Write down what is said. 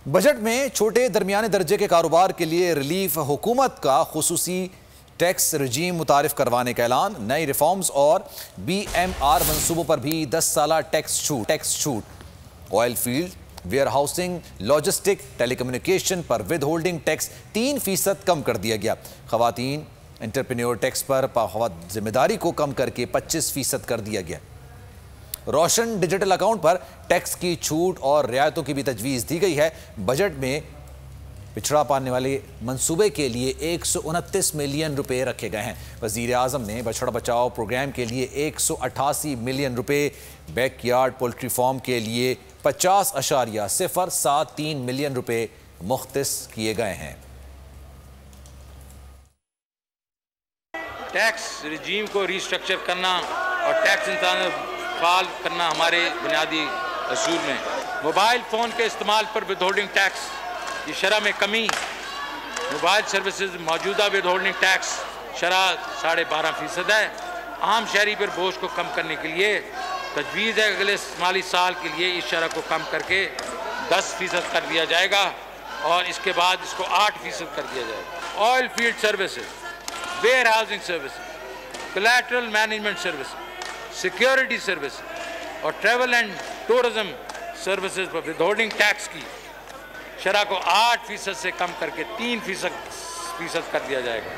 Budget में छोटे दरमियाने दर्जे के कारोबार के लिए रिलीफ, हुकूमत का खुसूसी टैक्स रजीम मुतारिफ करवाने का ऐलान, नई रिफॉर्म्स और BMR मंसूबों पर भी 10 साला टैक्स छूट। Oil field, warehousing, logistic, telecommunication पर विद होल्डिंग टैक्स 3% कम कर दिया गया। खवातीन एंटरप्रेन्योर टैक्स पर जिम्मेदारी को कम करके 25% कर दिया गया। रोशन डिजिटल अकाउंट पर टैक्स की छूट और रियायतों की भी तजवीज़ दी गई है। बजट में पिछड़ा पाने वाले मंसूबे के लिए 129 मिलियन रुपए रखे गए हैं। वज़ीर आज़म ने बछड़ा बचाओ प्रोग्राम के लिए 188 मिलियन रुपए, बैकयार्ड पोल्ट्री फार्म के लिए 50.073 मिलियन रुपए मुख्तस किए गए हैं। टैक्स रिजीम को रिस्ट्रक्चर करना और टैक्स इंतजाम फाल करना हमारे बुनियादी असूल में। मोबाइल फ़ोन के इस्तेमाल पर विद होल्डिंग टैक्स की शरह में कमी। मोबाइल सर्विसेज मौजूदा विद होल्डिंग टैक्स शरह 12.5% है। आम शहरी पर बोझ को कम करने के लिए तजवीज़ है अगले माली साल के लिए इस शरह को कम करके 10% कर दिया जाएगा और इसके बाद इसको 8% कर दिया जाएगा। Oil field services, warehousing services, collateral management services, security service और ट्रैवल एंड टूरिज्म सर्विसेज पर विद होल्डिंग टैक्स की शरह को 8% से कम करके 3% कर दिया जाएगा।